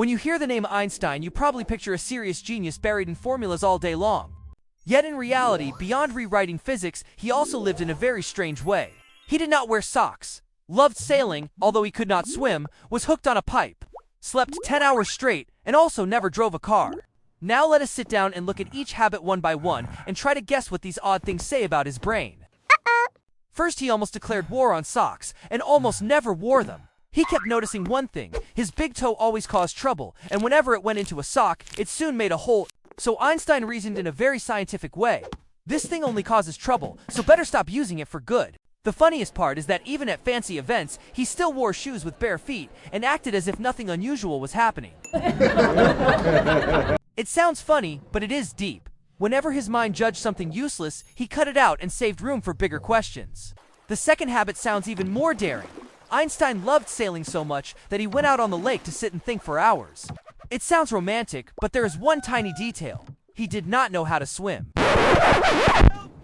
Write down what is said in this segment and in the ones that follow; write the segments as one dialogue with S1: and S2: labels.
S1: When you hear the name Einstein, you probably picture a serious genius buried in formulas all day long. Yet in reality, beyond rewriting physics, he also lived in a very strange way. He did not wear socks, loved sailing, although he could not swim, was hooked on a pipe, slept 10 hours straight, and also never drove a car. Now let us sit down and look at each habit one by one and try to guess what these odd things say about his brain. First, he almost declared war on socks and almost never wore them. He kept noticing one thing: his big toe always caused trouble, and whenever it went into a sock, it soon made a hole. So Einstein reasoned in a very scientific way. This thing only causes trouble, so better stop using it for good. The funniest part is that even at fancy events, he still wore shoes with bare feet and acted as if nothing unusual was happening. It sounds funny, but it is deep. Whenever his mind judged something useless, he cut it out and saved room for bigger questions. The second habit sounds even more daring. Einstein loved sailing so much that he went out on the lake to sit and think for hours. It sounds romantic, but there is one tiny detail: he did not know how to swim.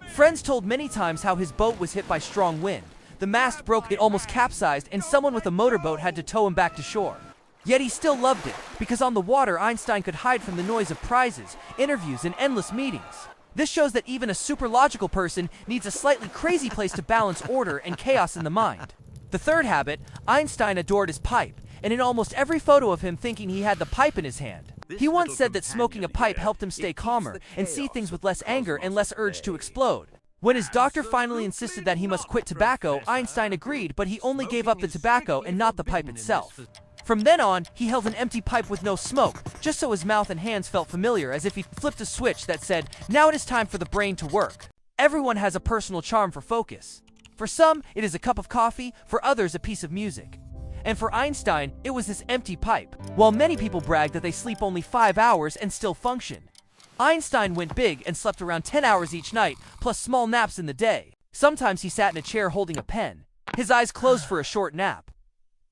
S1: Friends told many times how his boat was hit by strong wind. The mast broke, it almost capsized, and someone with a motorboat had to tow him back to shore. Yet he still loved it, because on the water Einstein could hide from the noise of prizes, interviews, and endless meetings. This shows that even a super logical person needs a slightly crazy place to balance order and chaos in the mind. The third habit: Einstein adored his pipe, and in almost every photo of him thinking he had the pipe in his hand. He once said that smoking a pipe helped him stay calmer and see things with less anger and less urge to explode. When his doctor finally insisted that he must quit tobacco, Einstein agreed, but he only gave up the tobacco and not the pipe itself. From then on, he held an empty pipe with no smoke, just so his mouth and hands felt familiar, as if he flipped a switch that said, "Now it is time for the brain to work." Everyone has a personal charm for focus. For some, it is a cup of coffee, for others a piece of music. And for Einstein, it was this empty pipe. While many people brag that they sleep only 5 hours and still function, Einstein went big and slept around 10 hours each night, plus small naps in the day. Sometimes he sat in a chair holding a pen, his eyes closed for a short nap.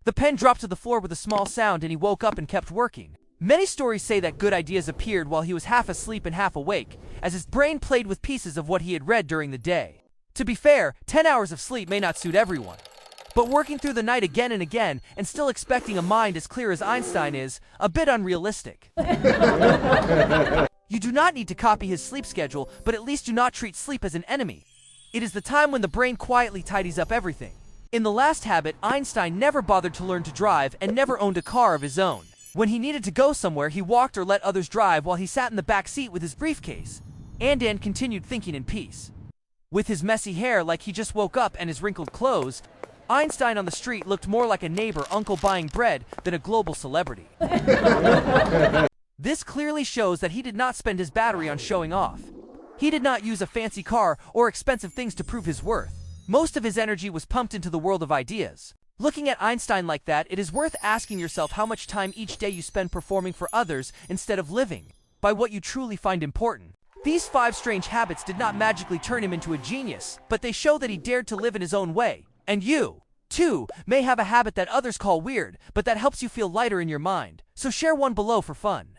S1: The pen dropped to the floor with a small sound and he woke up and kept working. Many stories say that good ideas appeared while he was half asleep and half awake, as his brain played with pieces of what he had read during the day. To be fair, 10 hours of sleep may not suit everyone. But working through the night again and again and still expecting a mind as clear as Einstein is a bit unrealistic. You do not need to copy his sleep schedule, but at least do not treat sleep as an enemy. It is the time when the brain quietly tidies up everything. In the last habit, Einstein never bothered to learn to drive and never owned a car of his own. When he needed to go somewhere, he walked or let others drive while he sat in the back seat with his briefcase. And continued thinking in peace. With his messy hair like he just woke up and his wrinkled clothes, Einstein on the street looked more like a neighbor uncle buying bread than a global celebrity. This clearly shows that he did not spend his battery on showing off. He did not use a fancy car or expensive things to prove his worth. Most of his energy was pumped into the world of ideas. Looking at Einstein like that, it is worth asking yourself how much time each day you spend performing for others instead of living by what you truly find important. These 5 strange habits did not magically turn him into a genius, but they show that he dared to live in his own way. And you, too, may have a habit that others call weird, but that helps you feel lighter in your mind. So share one below for fun.